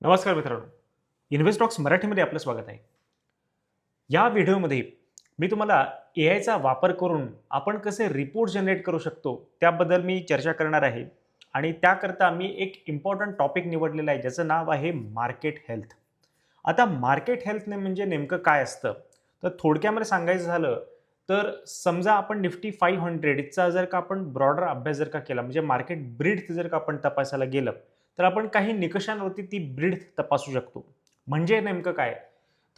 नमस्कार मित्रांनो, इन्व्हेस्टॉक्स मराठीमध्ये आपलं स्वागत आहे. या व्हिडिओमध्ये मी तुम्हाला एआयचा वापर करून आपण कसे रिपोर्ट जनरेट करू शकतो त्याबद्दल मी चर्चा करणार आहे. आणि त्याकरता मी एक इम्पॉर्टंट टॉपिक निवडलेला आहे ज्याचं नाव आहे मार्केट हेल्थ. आता मार्केट हेल्थने म्हणजे नेमकं काय असतं, तर थोडक्यामध्ये सांगायचं झालं तर समजा आपण निफ्टी 500चा जर का आपण ब्रॉडर अभ्यास जर का केला, म्हणजे मार्केट ब्रीथ जर का आपण तपासायला गेलं, तर आपण काही निकषांवरती ती ब्रीथ तपासू शकतो. म्हणजे नेमकं काय,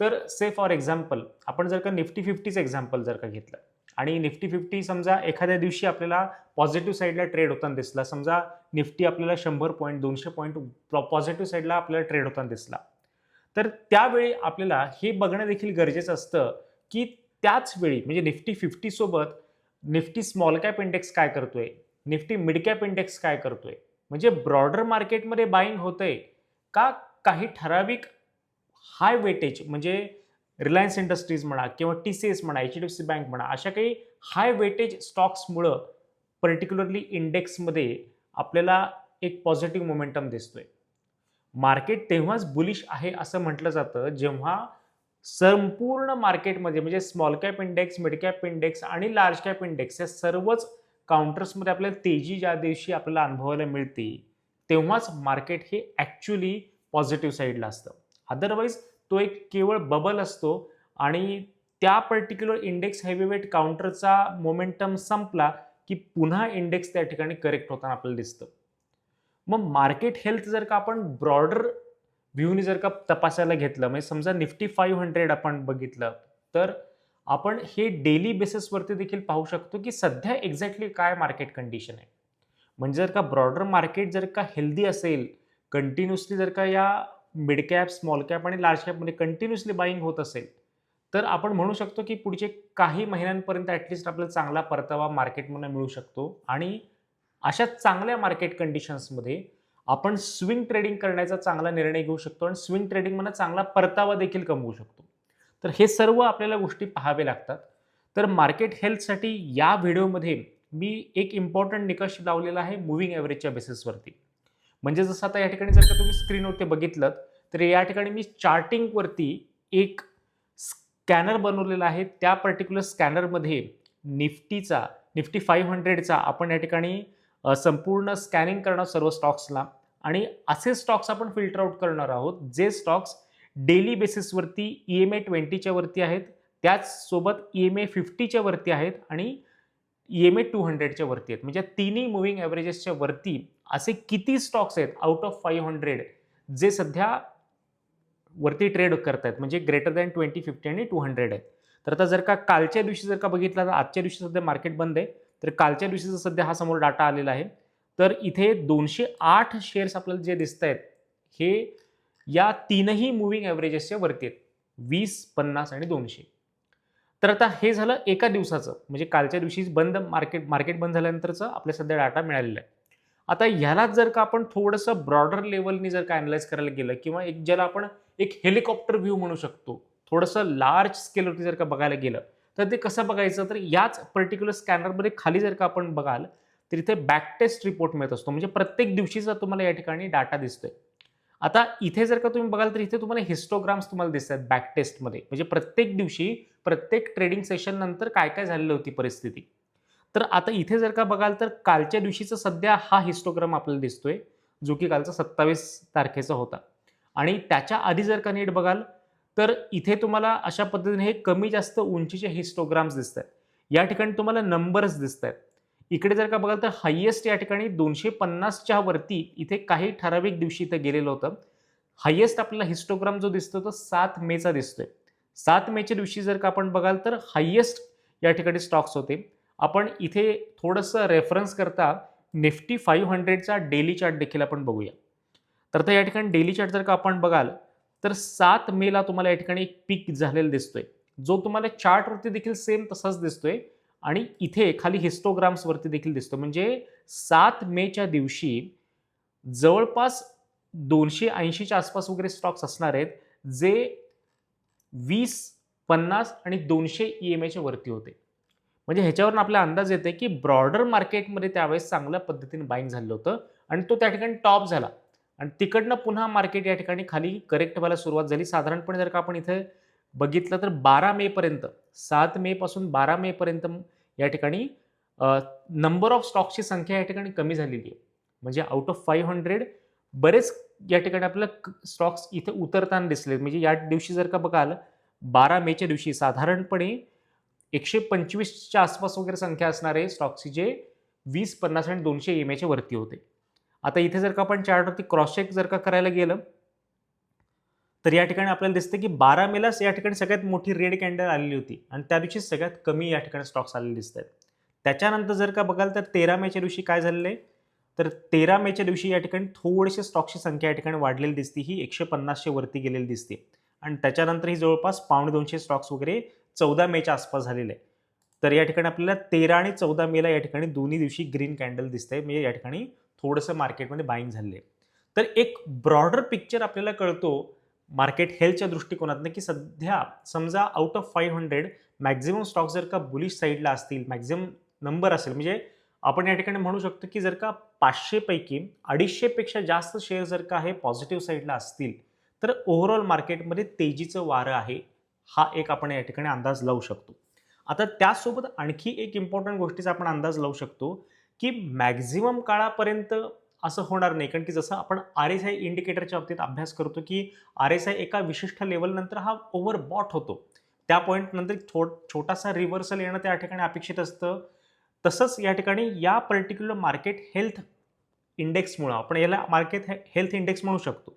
तर से फॉर एक्झाम्पल आपण जर का निफ्टी 50चं एक्झाम्पल जर का घेतलं आणि निफ्टी 50 समजा एखाद्या दिवशी आपल्याला पॉझिटिव्ह साईडला ट्रेड होताना दिसला, समजा निफ्टी आपल्याला 100 पॉईंट 200 पॉईंट पॉझिटिव्ह साईडला आपल्याला ट्रेड होताना दिसला, तर त्यावेळी आपल्याला हे बघणं देखील गरजेचं असतं की त्याच वेळी म्हणजे निफ्टी 50 सोबत निफ्टी स्मॉल कॅप इंडेक्स काय करतोय, निफ्टी मिड कॅप इंडेक्स काय करतोय, म्हणजे ब्रॉडर मार्केटमध्ये बाईंग होतंय का काही ठराविक हाय वेटेज म्हणजे रिलायन्स इंडस्ट्रीज म्हणा किंवा TCS म्हणा, HDFC बँक म्हणा, अशा काही हाय वेटेज स्टॉक्समुळं पर्टिक्युलरली इंडेक्समध्ये आपल्याला एक पॉझिटिव्ह मोमेंटम दिसतोय. मार्केट तेव्हाच बुलिश आहे असं म्हटलं जातं जेव्हा संपूर्ण मार्केटमध्ये म्हणजे small cap index, mid cap index आणि लार्ज कॅप इंडेक्स या सर्वच काउंटर्समध्ये आपल्याला तेजी ज्या दिवशी आपल्याला अनुभवायला मिळते, तेव्हाच मार्केट हे ॲक्च्युअली पॉझिटिव्ह साईडला असतं. अदरवाईज तो एक केवळ बबल असतो आणि त्या पर्टिक्युलर इंडेक्स हेवीवेट काउंटरचा मोमेंटम संपला की पुन्हा इंडेक्स त्या ठिकाणी करेक्ट होताना आपल्याला दिसतं. मग मार्केट हेल्थ जर का आपण ब्रॉडर व्ह्यूनी जर का तपासायला घेतलं, म्हणजे समजा निफ्टी 500 आपण बघितलं, तर आपण हे डेली बेसिसवरती देखील पाहू शकतो की सध्या एक्झॅक्टली काय मार्केट कंडिशन आहे. म्हणजे जर का ब्रॉडर मार्केट जर का हेल्दी असेल, कंटिन्युअसली जर का या मिड कॅप, स्मॉल कॅप आणि लार्ज कॅपमध्ये कंटिन्युअसली बाईंग होत असेल, तर आपण म्हणू शकतो की पुढचे काही महिन्यांपर्यंत ॲटलीस्ट आपल्याला चांगला परतावा मार्केटमधून मिळू शकतो. आणि अशा चांगल्या मार्केट कंडिशन्समध्ये आपण स्विंग ट्रेडिंग करण्याचा चांगला निर्णय घेऊ शकतो आणि स्विंग ट्रेडिंगमधून चांगला परतावा देखील कमवू शकतो. तर हे सर्व आपल्याला गोष्टी पाहावे लागतात. तर मार्केट हेल्थसाठी या व्हिडिओमध्ये मी एक इम्पॉर्टंट निकष लावलेला आहे मूव्हिंग ॲव्हरेजच्या बेसिसवरती. म्हणजे जसं आता या ठिकाणी जर का तुम्ही स्क्रीनवरती बघितलं, तर या ठिकाणी मी चार्टिंगवरती एक स्कॅनर बनवलेला आहे. त्या पर्टिक्युलर स्कॅनरमध्ये निफ्टी 500चा आपण या ठिकाणी संपूर्ण स्कॅनिंग करणार सर्व स्टॉक्सला आणि असे स्टॉक्स आपण फिल्टर आउट करणार आहोत जे स्टॉक्स डेली बेसिसवरती EMA 20च्या वरती आहेत, त्याचसोबत EMA 50च्या वरती आहेत आणि EMA 200च्या वरती आहेत. म्हणजे तिन्ही मूव्हिंग ॲव्हरेजेसच्या वरती असे किती स्टॉक्स आहेत आउट ऑफ 500 जे सध्या वरती ट्रेड करतायत, म्हणजे ग्रेटर दॅन 20, 50 आणि 200 आहेत. तर आता जर का कालच्या दिवशी जर का बघितलं, तर आजच्या दिवशी सध्या मार्केट बंद आहे. तर कालच्या दिवशीचा सध्या हा समोर डाटा आलेला आहे. तर इथे 208 शेअर्स आपल्याला जे दिसतायत, हे या तीनही मूव्हिंग ॲव्हरेजेसच्या वरती आहेत. 20, 50 आणि 200. तर आता हे झालं एका दिवसाचं, म्हणजे कालच्या दिवशीच मार्केट बंद झाल्यानंतरचं आपल्या सध्या डाटा मिळालेला आहे. आता ह्यालाच जर का आपण थोडंसं ब्रॉडर लेव्हलनी जर का अॅनलाईज करायला गेलं किंवा एक ज्याला आपण एक हेलिकॉप्टर व्ह्यू म्हणू शकतो, थोडंसं लार्ज स्केलवरती जर का बघायला गेलं, तर ते कसं बघायचं, तर याच पर्टिक्युलर स्कॅनरमध्ये खाली जर का आपण बघाल, तर इथे बॅक टेस्ट रिपोर्ट मिळत असतो. म्हणजे प्रत्येक दिवशीचा तुम्हाला या ठिकाणी डाटा दिसतोय. आता इथे जर का तुम्ही बघाल, तर इथे तुम्हाला हिस्टोग्राम्स तुम्हाला दिसतात बॅक टेस्टमध्ये. म्हणजे प्रत्येक दिवशी, प्रत्येक ट्रेडिंग सेशन नंतर काय-काय झालेली होती परिस्थिती. तर आता इथे जर का बघाल, तर कालच्या दिवशीचा सध्या हा हिस्टोग्राम आपल्याला दिसतोय, जो की कालचा 27 तारखेचा होता. आणि त्याच्या आधी जर का नीट बघाल, तर इथे तुम्हाला अशा पद्धतीने हे कमी जास्त उंचीचे हिस्टोग्राम्स दिसतायत. या ठिकाणी तुम्हाला नंबर्स दिसतायत. इकडे जर का बघाल, तर हायेस्ट या ठिकाणी 250च्या वरती इथे काही ठराविक दिवशी इथे गेलेलं होतं. हायेस्ट आपल्याला हिस्टोग्राम जो दिसतो तो 7 मेचा दिसतोय. 7 मेच्या दिवशी जर का आपण बघाल, तर हायेस्ट या ठिकाणी स्टॉक्स होते. आपण इथे थोडंसं रेफरन्स करता निफ्टी 500चा डेली चार्ट देखील आपण बघूया. तर आता या ठिकाणी डेली चार्ट जर का आपण बघाल, तर 7 मेला तुम्हाला या ठिकाणी एक पीक झालेला दिसतोय, जो तुम्हाला चार्टवरती देखील सेम तसाच दिसतोय आणि इथे खाली हिस्टोग्राम्सवरती देखील दिसतो. म्हणजे 7 मेच्या दिवशी जवळपास 280च्या आसपास वगैरे स्टॉक्स असणार आहेत, जे 20, 50 आणि 200 EMAच्या वरती होते. म्हणजे ह्याच्यावरून आपला अंदाज येते की ब्रॉडर मार्केटमध्ये त्यावेळेस चांगल्या पद्धतीने बाईंग झालं होतं आणि तो त्या ठिकाणी टॉप झाला. आणि तिकडनं पुन्हा मार्केट या ठिकाणी खाली करेक्ट व्हायला सुरुवात झाली. साधारणपणे जर का आपण इथे बघितलं तर 12 मे पर्यंत, 7 मे पासून 12 मे पर्यंत या ठिकाणी नंबर ऑफ स्टॉक्सची संख्या या ठिकाणी कमी झालेली आहे. म्हणजे आउट ऑफ 500 बरेच या ठिकाणी आपल्याला स्टॉक्स इथे उतरताना दिसले. म्हणजे या दिवशी जर का बघाल 12 मेच्या दिवशी साधारणपणे 125च्या आसपास वगैरे संख्या असणारे स्टॉक्सची जे 20, 50 आणि 200 EMAच्या वरती होते. आता इथे जर का आपण चार्टवरती क्रॉस चेक जर का करायला गेलं, तर या ठिकाणी आपल्याला दिसतं की 12 मेलाच या ठिकाणी सगळ्यात मोठी रेड कॅन्डल आलेली होती आणि त्या दिवशी सगळ्यात कमी या ठिकाणी स्टॉक्स आलेले दिसत आहेत. त्याच्यानंतर जर का बघाल तर 13 मेच्या दिवशी काय झालेलं आहे, तर 13 मेच्या दिवशी या ठिकाणी थोडेसे स्टॉक्सची संख्या या ठिकाणी वाढलेली दिसते. ही 150च्या वरती गेलेली दिसते आणि त्याच्यानंतर ही जवळपास 250 स्टॉक्स वगैरे 14 मेच्या आसपास झालेले आहे. तर या ठिकाणी आपल्याला 13 आणि 14 मेला या ठिकाणी दोन्ही दिवशी ग्रीन कॅन्डल दिसतंय. म्हणजे या ठिकाणी थोडंसं मार्केटमध्ये बाईंग झालेलं आहे. तर एक ब्रॉडर पिक्चर आपल्याला कळतो मार्केट हेल्थच्या दृष्टिकोनातनं, की सध्या समजा आउट ऑफ 500 मॅक्झिमम स्टॉक जर का बुलिश साईडला असतील, मॅक्झिमम नंबर असेल, म्हणजे आपण या ठिकाणी म्हणू शकतो की जर का 500 पैकी 250 पेक्षा जास्त शेअर जर का हे पॉझिटिव्ह साईडला असतील, तर ओव्हरऑल मार्केटमध्ये तेजीचं वारं आहे, हा एक आपण या ठिकाणी अंदाज लावू शकतो. आता त्यासोबत आणखी एक इम्पॉर्टंट गोष्टीचा आपण अंदाज लावू शकतो, की मॅक्झिमम काळापर्यंत असं होणार नाही. कारण की जसं आपण RSI इंडिकेटरच्या बाबतीत अभ्यास करतो, की RSI एका विशिष्ट लेव्हलनंतर हा ओव्हरबॉट होतो. त्या पॉईंटनंतर छोटासा रिव्हर्सल येणं त्या ठिकाणी अपेक्षित असतं. तसंच या ठिकाणी या पर्टिक्युलर मार्केट हेल्थ इंडेक्समुळं आपण याला मार्केट हेल्थ इंडेक्स म्हणू शकतो.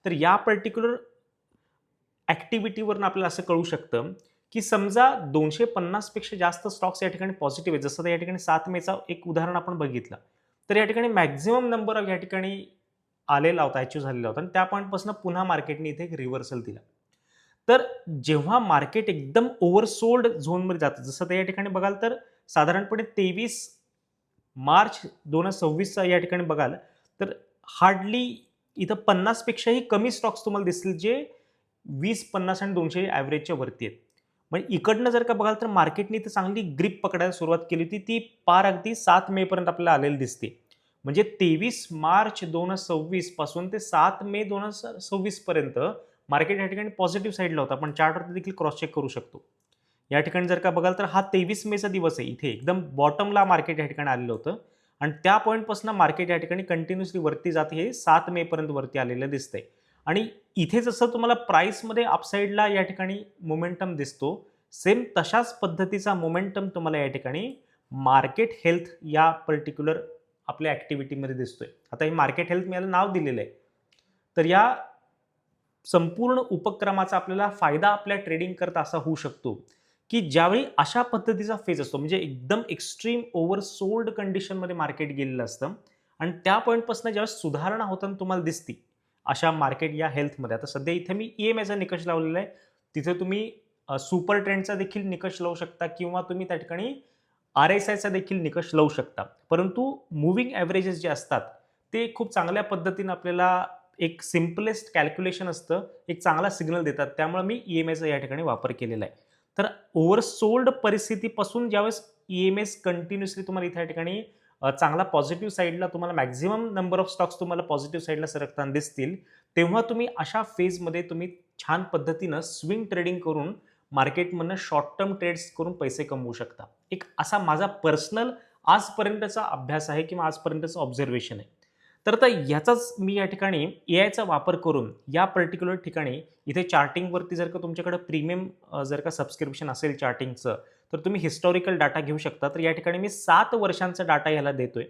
तर या पर्टिक्युलर ॲक्टिव्हिटीवरून आपल्याला असं कळू शकतं, की समजा 250 पेक्षा जास्त स्टॉक्स या ठिकाणी पॉझिटिव्ह आहेत. जसं या ठिकाणी 7 मेचा एक उदाहरण आपण बघितलं. तर या ठिकाणी मॅक्झिमम नंबर ऑफ या ठिकाणी आलेला होता, अचीव्ह झालेला होता आणि त्या पॉईंटपासून पुन्हा मार्केटने इथे एक रिव्हर्सल दिला. तर जेव्हा मार्केट एकदम ओव्हरसोल्ड झोनमध्ये जातं, जसं या ठिकाणी बघाल तर साधारणपणे 23 मार्च 2026चा या ठिकाणी बघाल तर हार्डली इथं 50 पेक्षाही कमी स्टॉक्स तुम्हाला दिसतील जे 20, 50 आणि 200 ॲव्हरेजच्या वरती आहेत. म्हणजे इकडनं जर का बघाल तर मार्केटने इथं चांगली ग्रिप पकडायला सुरुवात केली होती. ती पार अगदी 7 मे पर्यंत आपल्याला आलेली दिसते. म्हणजे 23 मार्च 2026 पासून ते 7 मे 2026 पर्यंत मार्केट या ठिकाणी पॉझिटिव्ह साईडला होता. आपण चार्टवरती देखील क्रॉस चेक करू शकतो. या ठिकाणी जर का बघाल तर हा 23 मेचा दिवस आहे. इथे एकदम बॉटमला मार्केट या ठिकाणी आलेलं होतं आणि त्या पॉईंटपासून मार्केट या ठिकाणी कंटिन्युअसली वरती जाते. हे 7 मे पर्यंत वरती आलेलं दिसतंय आणि इथे जसं तुम्हाला प्राइसमध्ये अपसाईडला या ठिकाणी मोमेंटम दिसतो, सेम तशाच पद्धतीचा मोमेंटम तुम्हाला या ठिकाणी मार्केट हेल्थ या पर्टिक्युलर आपल्या ॲक्टिव्हिटीमध्ये दिसतोय. आता हे मार्केट हेल्थ मी याला नाव दिलेलं आहे. तर या संपूर्ण उपक्रमाचा आपल्याला फायदा आपल्या ट्रेडिंग करता असा होऊ शकतो, की ज्यावेळी अशा पद्धतीचा फेज असतो, म्हणजे एकदम एक्स्ट्रीम ओव्हरसोल्ड कंडिशनमध्ये मार्केट गेलेलं असतं आणि त्या पॉईंटपासून ज्यावेळेस सुधारणा होताना तुम्हाला दिसते अशा मार्केट या हेल्थमध्ये. आता सध्या इथे मी EMAचा निकष लावलेला आहे. तिथे तुम्ही सुपर ट्रेंडचा देखील निकष लावू शकता किंवा तुम्ही त्या ठिकाणी RSIचा देखील निकष लावू शकता. परंतु मूव्हिंग ॲव्हरेजेस जे असतात ते खूप चांगल्या पद्धतीने आपल्याला एक सिम्पलेस्ट कॅल्क्युलेशन असतं, एक चांगला सिग्नल देतात. त्यामुळे मी EMAचा या ठिकाणी वापर केलेला आहे. तर ओव्हरसोल्ड परिस्थितीपासून ज्यावेळेस EMAs कंटिन्युअसली तुम्हाला इथे या ठिकाणी चांगला पॉझिटिव्ह साईडला तुम्हाला मॅक्झिमम नंबर ऑफ स्टॉक्स तुम्हाला पॉझिटिव्ह साईडला सरकताना दिसतील, तेव्हा तुम्ही अशा फेजमध्ये तुम्ही छान पद्धतीनं स्विंग ट्रेडिंग करून मार्केटमधनं शॉर्ट टर्म ट्रेड्स करून पैसे कमवू शकता. एक असा माझा पर्सनल आजपर्यंतचा अभ्यास आहे किंवा आजपर्यंतचं ऑब्झर्वेशन आहे. तर आता याचाच मी या ठिकाणी AIचा वापर करून या पर्टिक्युलर ठिकाणी इथे चार्टिंगवरती जर का तुमच्याकडे प्रीमियम जर का सबस्क्रिप्शन असेल चार्टिंगचं, तर तुम्ही हिस्टॉरिकल डाटा घेऊ शकता. तर या ठिकाणी मी 7 वर्षांचा डाटा ह्याला देतोय,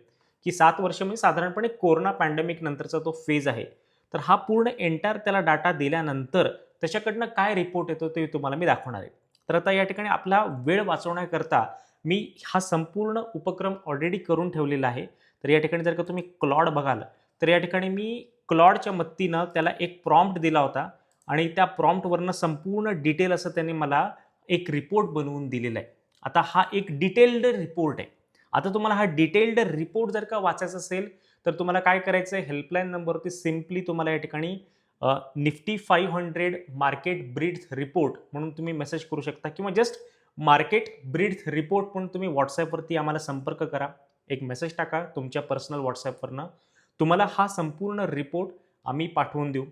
की 7 वर्ष म्हणजे साधारणपणे कोरोना पॅन्डेमिक नंतरचा तो फेज आहे. तर हा पूर्ण एंटायर त्याला डाटा दिल्यानंतर त्याच्याकडनं काय रिपोर्ट येतो ते तुम्हाला मी दाखवणार आहे. तर आता या ठिकाणी आपला वेळ वाचवण्याकरता मी हा संपूर्ण उपक्रम ऑलरेडी करून ठेवलेला आहे. तर या ठिकाणी जर का तुम्ही क्लॉड बघाल, तर या ठिकाणी मी क्लॉडच्या मदतीनं त्याला एक प्रॉम्प्ट दिला होता आणि त्या प्रॉम्प्टवरनं संपूर्ण डिटेल असं त्यांनी मला एक रिपोर्ट बनवून दिलेला आहे. आता हा एक डिटेल्ड रिपोर्ट आहे. आता तुम्हाला हा डिटेल्ड रिपोर्ट जर का वाचायचा असेल, तर तुम्हाला काय करायचं आहे, हेल्पलाईन नंबरवरती सिम्पली तुम्हाला या ठिकाणी निफ्टी 500 मार्केट ब्रीथ रिपोर्ट म्हणून तुम्ही मेसेज करू शकता किंवा जस्ट मार्केट ब्रीथ रिपोर्ट म्हणून तुम्ही WhatsAppवरती आम्हाला संपर्क करा. एक मेसेज टाका तुमच्या पर्सनल WhatsAppवरनं. तुम्हाला हा संपूर्ण रिपोर्ट आम्ही पाठवून देऊ.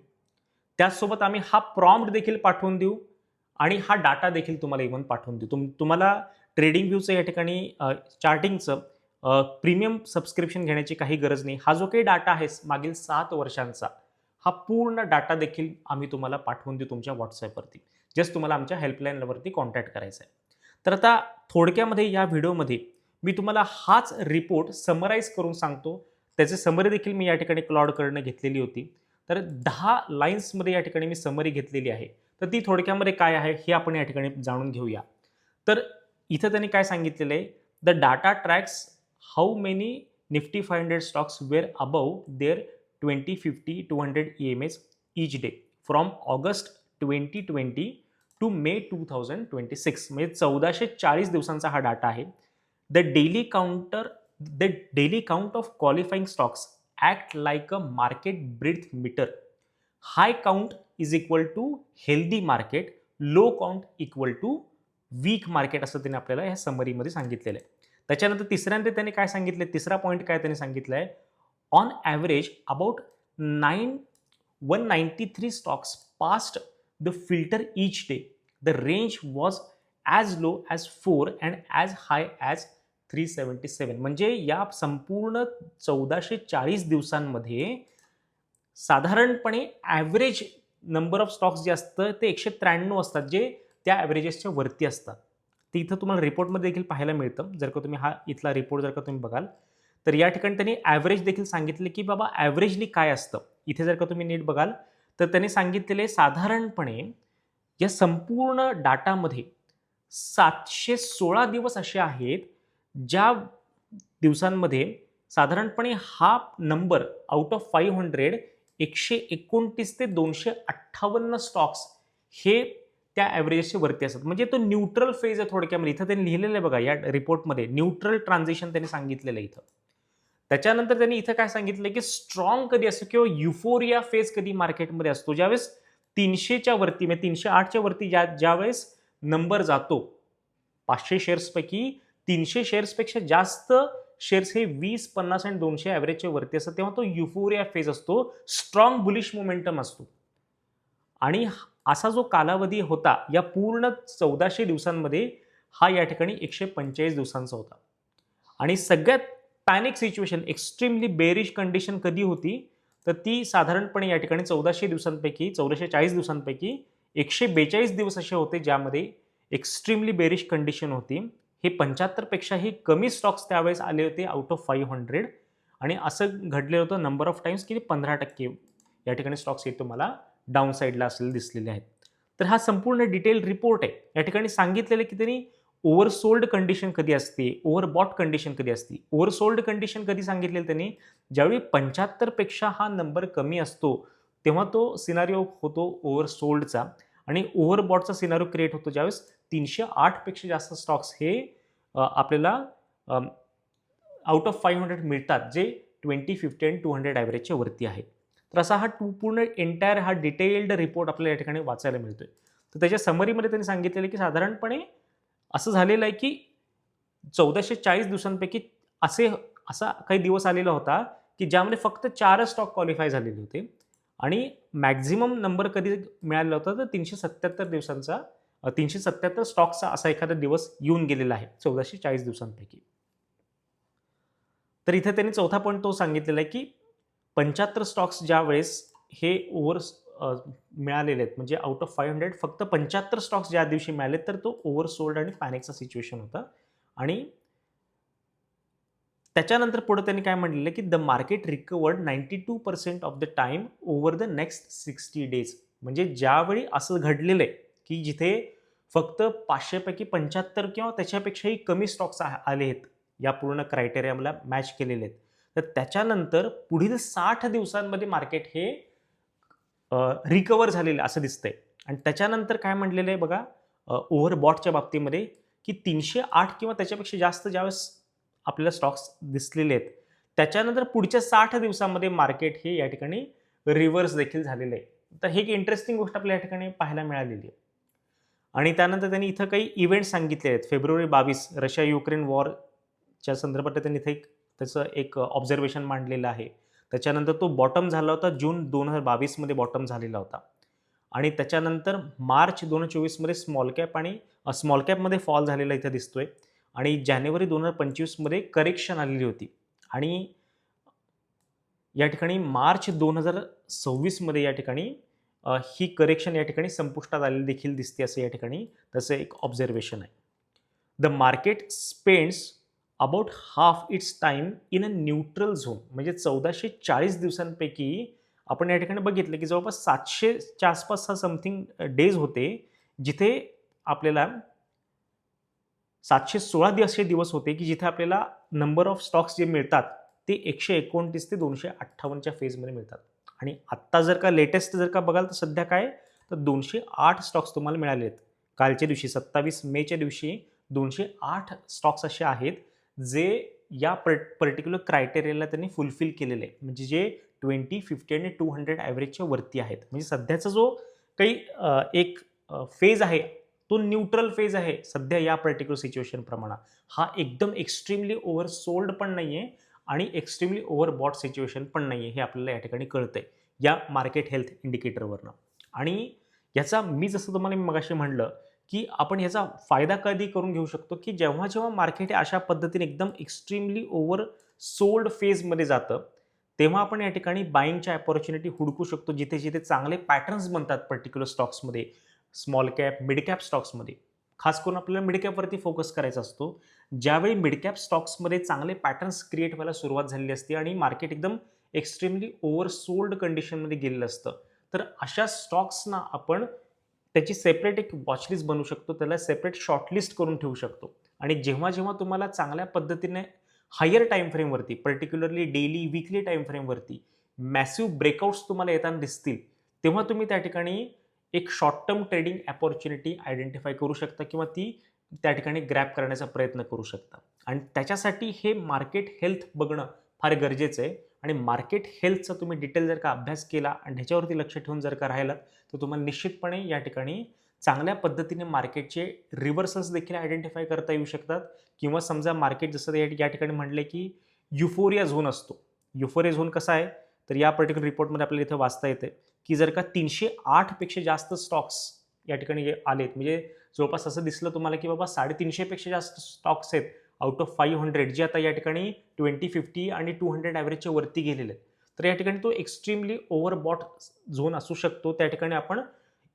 त्याचसोबत आम्ही हा प्रॉम्प्ट देखील पाठवून देऊ आणि हा डाटा देखील तुम्हाला इव्हन पाठवून देऊ. तुम्हाला ट्रेडिंग व्ह्यूचं या ठिकाणी चार्टिंगचं प्रीमियम सबस्क्रिप्शन घेण्याची काही गरज नाही. हा जो काही डाटा आहे मागील 7 वर्षांचा, हा पूर्ण डाटा देखील आम्ही तुम्हाला पाठवून देऊ तुमच्या WhatsAppवरती. जस्ट तुम्हाला आमच्या हेल्पलाईनवरती कॉन्टॅक्ट करायचा आहे. तर आता थोडक्यामध्ये या व्हिडिओमध्ये मी तुम्हाला हाच रिपोर्ट समराईज करून सांगतो. त्याची समरी देखील मी या ठिकाणी क्लॉडकडनं घेतलेली होती. तर 10 लाईन्समध्ये या ठिकाणी मी समरी घेतलेली आहे. तर ती थोडक्यामध्ये काय आहे हे आपण या ठिकाणी जाणून घेऊया. तर इथं त्यांनी काय सांगितलेलं आहे, the data tracks how many Nifty 500 stocks were above their 20, 50, 200 EMAs each day from August 2020 to May 2026. म्हणजे 1440 दिवसांचा हा डाटा आहे. The daily count of qualifying stocks act like a market breath meter. High count is equal to healthy market, low count equal to weak market, असं त्यांनी आपल्याला या समरीमध्ये सांगितलेलं आहे. त्याच्यानंतर तिसऱ्यांदा त्यांनी काय सांगितलं, तिसरा पॉईंट काय त्यांनी सांगितलं आहे, on average about 193 stocks past the filter each day. The range was as low as 4 and as high as 377. म्हणजे या संपूर्ण 1440 दिवसांमध्ये साधारणपणे ॲव्हरेज नंबर ऑफ स्टॉक्स जे असतं ते 193 असतात, जे त्या ॲव्हरेजेसच्या वरती असतात. ते इथं तुम्हाला रिपोर्टमध्ये देखील पाहायला मिळतं. जर का तुम्ही हा इथला रिपोर्ट जर का तुम्ही बघाल तर या ठिकाणी त्यांनी ॲव्हरेज देखील सांगितले की बाबा ॲव्हरेजली काय असतं. इथे जर का तुम्ही नीट बघाल तर त्यांनी सांगितलेले साधारणपणे या संपूर्ण डाटामध्ये 716 दिवस असे आहेत ज्या दिवसांमध्ये साधारणपणे हा नंबर आउट ऑफ 500 129 ते 258 स्टॉक्स हे त्या ॲव्हरेजच्या वरती असतात. म्हणजे तो न्यूट्रल फेज आहे थोडक्यामध्ये. इथं त्यांनी लिहिलेलं आहे बघा या रिपोर्टमध्ये, न्यूट्रल ट्रान्झिशन त्यांनी सांगितलेलं आहे इथं. त्याच्यानंतर त्यांनी इथं काय सांगितलं की स्ट्रॉंग कधी असतो किंवा युफोरिया फेज कधी मार्केटमध्ये असतो, ज्यावेळेस 300च्या वरती म्हणजे 308च्या वरती ज्यावेळेस नंबर जातो 500 शेअर्सपैकी 300 शेअर्सपेक्षा जास्त शेअर्स हे 20, 50 आणि 200 ॲव्हरेजच्या वरती असतात, तेव्हा तो युफोरिया फेज असतो, स्ट्रॉंग बुलिश मोमेंटम असतो. आणि असा जो कालावधी होता या पूर्ण 1400 दिवसांमध्ये हा या ठिकाणी 145 दिवसांचा होता. आणि सगळ्यात panic situation, extremely bearish condition कधी होती, तर ती साधारणपणे या ठिकाणी 1440 दिवसांपैकी 142 दिवस असे होते ज्यामध्ये एक्स्ट्रीमली बेरिश कंडिशन होती. हे 75 पेक्षाही कमी स्टॉक्स त्यावेळेस आले होते आउट ऑफ 500. आणि असं घडलेलं होतं नंबर ऑफ टाइम्स की 15% या ठिकाणी स्टॉक्स हे तुम्हाला डाऊन साईडला असलेले दिसलेले आहेत. तर हा संपूर्ण डिटेल रिपोर्ट आहे. या ठिकाणी सांगितलेलं की त्यांनी ओव्हरसोल्ड कंडिशन कधी असते, ओव्हरबॉट कंडिशन कधी असते. ओव्हरसोल्ड कंडिशन कधी सांगितलेलं त्यांनी, ज्यावेळी 75 पेक्षा हा नंबर कमी असतो तेव्हा तो सिनारिओ होतो ओव्हरसोल्डचा. आणि ओव्हरबॉटचा सिनारिओ क्रिएट होतो ज्यावेळेस 308 पेक्षा जास्त स्टॉक्स हे आपल्याला आउट ऑफ 500 मिळतात, जे 20, 50 आणि 200 ॲव्हरेजच्या वरती आहेत. तर असा हा पूर्ण एंटायर हा डिटेल्ड रिपोर्ट आपल्याला या ठिकाणी वाचायला मिळतोय. तर त्याच्या समरीमध्ये त्यांनी सांगितलेलं की साधारणपणे असं झालेलं आहे की 1440 दिवसांपैकी असा काही दिवस आलेला होता की ज्यामध्ये फक्त 4 स्टॉक क्वालिफाय झालेले होते. आणि मॅक्झिमम नंबर कधी मिळालेला होता तर 377 स्टॉक्सचा असा एखादा दिवस येऊन गेलेला आहे 1440 दिवसांपैकी. तर इथे त्यांनी चौथा पॉईंट तो सांगितलेला आहे की 75 स्टॉक्स ज्या वेळेस हे मिळालेले आहेत, म्हणजे आउट ऑफ 500 फक्त 75 स्टॉक्स ज्या दिवशी मिळाले तर तो ओव्हरसोल्ड आणि पॅनिकचा सिच्युएशन होता. आणि त्याच्यानंतर पुढे त्यांनी काय म्हटलेलं की the market recovered 92% of the time over the next 60 days. म्हणजे ज्यावेळी असं घडलेलं आहे की जिथे फक्त 500 पैकी 75 किंवा त्याच्यापेक्षाही कमी स्टॉक्स आले आहेत या पूर्ण क्रायटेरियाला मॅच केलेले आहेत, तर त्याच्यानंतर पुढील 60 दिवसांमध्ये मार्केट हे रिकवर झालेलं असं दिसतंय. आणि त्याच्यानंतर काय म्हटलेलं आहे बघा ओव्हरबॉटच्या बाबतीमध्ये की 308 किंवा त्याच्यापेक्षा जास्त ज्यावेळेस आपल्याला स्टॉक्स दिसलेले आहेत, त्याच्यानंतर पुढच्या 60 दिवसांमध्ये मार्केट हे या ठिकाणी रिव्हर्स देखील झालेलं आहे. तर हे एक इंटरेस्टिंग गोष्ट आपल्या या ठिकाणी पाहायला मिळालेली आहे. आणि त्यानंतर त्यांनी इथं काही इव्हेंट सांगितले आहेत. फेब्रुवारी 22 रशिया युक्रेन वॉरच्या संदर्भात त्यांनी इथे त्याचं एक ऑब्झर्वेशन मांडलेलं आहे. त्याच्यानंतर तो बॉटम झाला होता जून 2022मध्ये बॉटम झालेला होता आणि त्याच्यानंतर मार्च 2024मध्ये स्मॉल कॅपमध्ये फॉल झालेला इथे दिसतोय आणि जानेवारी 2025मध्ये करेक्शन आलेली होती आणि या ठिकाणी मार्च 2026मध्ये या ठिकाणी ही करेक्शन या ठिकाणी संपुष्टात आलेली देखील दिसते असं या ठिकाणी त्याचं एक ऑब्झर्वेशन आहे. The market spends about half it's time in a neutral zone म्हणजे 1440 दिवसांपैकी आपण या ठिकाणी बघितलं की जवळपास 700च्या आसपास समथिंग डेज होते जिथे आपल्याला 716 असे दिवस होते की जिथे आपल्याला नंबर ऑफ स्टॉक्स जे मिळतात ते 129 ते 258च्या फेजमध्ये मिळतात आणि आत्ता जर का लेटेस्ट जर का बघाल तर सध्या काय तर 208 स्टॉक्स तुम्हाला मिळाले आहेत. कालच्या दिवशी 27 मेच्या दिवशी 208 स्टॉक्स असे आहेत जे या पर्टिक्युलर क्रायटेरियाला त्यांनी फुलफिल केलेले आहे म्हणजे जे 20, 50 आणि 200 ॲव्हरेजच्या वरती आहेत. म्हणजे सध्याचा जो काही एक फेज आहे तो न्यूट्रल फेज आहे सध्या या पर्टिक्युलर सिच्युएशन प्रमाणे. हा एकदम एक्स्ट्रीमली ओव्हर सोल्ड पण नाही आहे आणि एक्स्ट्रीमली ओव्हर बॉट सिच्युएशन पण नाही आहे हे आपल्याला या ठिकाणी कळतंय या मार्केट हेल्थ इंडिकेटरवरनं. आणि याचा मी जसं तुम्हाला मगाशी म्हणलं की आपण याचा फायदा कधी करून घेऊ शकतो की जेव्हा जेव्हा मार्केट हे अशा पद्धतीने एकदम एक्स्ट्रीमली ओव्हर सोल्ड फेजमध्ये जातं तेव्हा आपण या ठिकाणी बाईंगच्या अपॉर्च्युनिटी हुडकू शकतो जिथे जिथे चांगले पॅटर्न्स बनतात पर्टिक्युलर स्टॉक्समध्ये, स्मॉल कॅप मिड कॅप स्टॉक्समध्ये. खास करून आपल्याला मिड कॅपवरती फोकस करायचा असतो. ज्यावेळी मिड कॅप स्टॉक्समध्ये चांगले पॅटर्न्स क्रिएट व्हायला सुरुवात झालेली असते आणि मार्केट एकदम एक्स्ट्रीमली ओव्हर सोल्ड कंडिशनमध्ये गेलेलं असतं तर अशा स्टॉक्सना आपण त्याची सेपरेट एक वॉचलिस्ट बनवू शकतो, त्याला सेपरेट शॉर्टलिस्ट करून ठेवू शकतो आणि जेव्हा जेव्हा तुम्हाला चांगल्या पद्धतीने हायर टाइम फ्रेमवरती पर्टिक्युलरली डेली वीकली टाइम फ्रेमवरती मॅसिव्ह ब्रेकआउट्स तुम्हाला येताना दिसतील तेव्हा तुम्ही त्या ठिकाणी एक short term trading opportunity identify करू शकता किंवा ती त्या ठिकाणी ग्रॅब करण्याचा प्रयत्न करू शकता आणि त्याच्यासाठी हे मार्केट हेल्थ बघणं फार गरजेचं आहे आणि मार्केट हेल्थचा तुम्ही डिटेल जर का अभ्यास केला आणि ह्याच्यावरती लक्ष ठेवून जर का राहिलात तर तुम्हाला निश्चितपणे या ठिकाणी चांगल्या पद्धतीने मार्केटचे रिव्हर्सल्स देखील आयडेंटिफाय करता येऊ शकतात किंवा समजा मार्केट जसं या ठिकाणी म्हटलं की युफोरिया झोन असतो. युफोरिया झोन कसा आहे तर या पर्टिक्युलर रिपोर्टमध्ये आपल्याला इथं वाचता येते की जर का 308 पेक्षा जास्त स्टॉक्स या ठिकाणी आलेत म्हणजे जवळपास असं दिसलं तुम्हाला की बाबा 350 पेक्षा जास्त स्टॉक्स आहेत आउट ऑफ 500 जे आता या ठिकाणी 20, 50 आणि 200 ॲव्हरेजच्या वरती गेलेले आहेत. तर या ठिकाणी तो एक्स्ट्रीमली ओव्हरबॉट झोन असू शकतो. त्या ठिकाणी आपण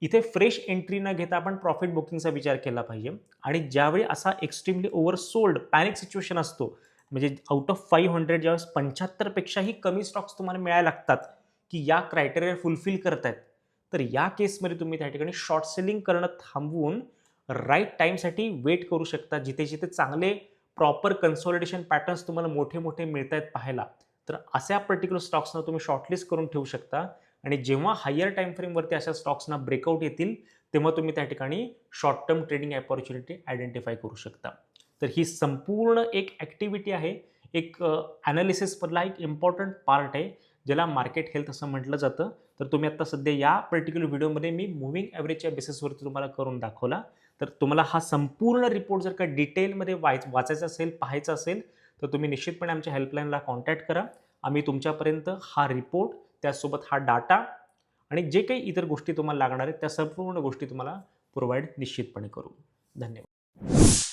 इथे फ्रेश एंट्री न घेता आपण प्रॉफिट बुकिंगचा विचार केला पाहिजे आणि ज्यावेळी असा extremely over sold panic situation असतो म्हणजे आउट ऑफ 500 ज्यावेळेस 75 पेक्षाही कमी स्टॉक्स तुम्हाला मिळायला लागतात की या क्रायटेरिया फुलफिल करतायत तर या केसमध्ये तुम्ही त्या ठिकाणी शॉर्ट सेलिंग करणं थांबवून राईट टाईमसाठी वेट करू शकता. जिथे जिथे चांगले प्रॉपर कन्सॉलिडेशन पॅटर्न्स तुम्हाला मोठे मोठे मिळत आहेत पाहायला तर अशा पर्टिक्युलर स्टॉक्सना तुम्ही शॉर्टलिस्ट करून ठेवू शकता आणि जेव्हा हायर टाइम फ्रेमवरती अशा स्टॉक्सना ब्रेकआउट येतील तेव्हा तुम्ही त्या ठिकाणी short term trading opportunity identify करू शकता. तर ही संपूर्ण एक ॲक्टिव्हिटी आहे, एक ॲनालिसिसमधला एक इम्पॉर्टंट पार्ट आहे ज्याला मार्केट हेल्थ असं म्हटलं जातं. तर तुम्ही आता सध्या या पर्टिक्युलर व्हिडिओमध्ये मी मुव्हिंग ॲव्हरेजच्या बेसिसवरती तुम्हाला करून दाखवला. तर तुम्हाला हा संपूर्ण रिपोर्ट जर का डिटेलमध्ये वाचायचा असेल, पाहायचा असेल तर तुम्ही निश्चितपणे आमच्या हेल्पलाईनला कॉन्टॅक्ट करा. आम्ही तुमच्यापर्यंत हा रिपोर्ट त्यासोबत हा डाटा आणि जे काही इतर गोष्टी तुम्हाला लागणार आहेत त्या संपूर्ण गोष्टी तुम्हाला प्रोव्हाइड निश्चितपणे करू. धन्यवाद.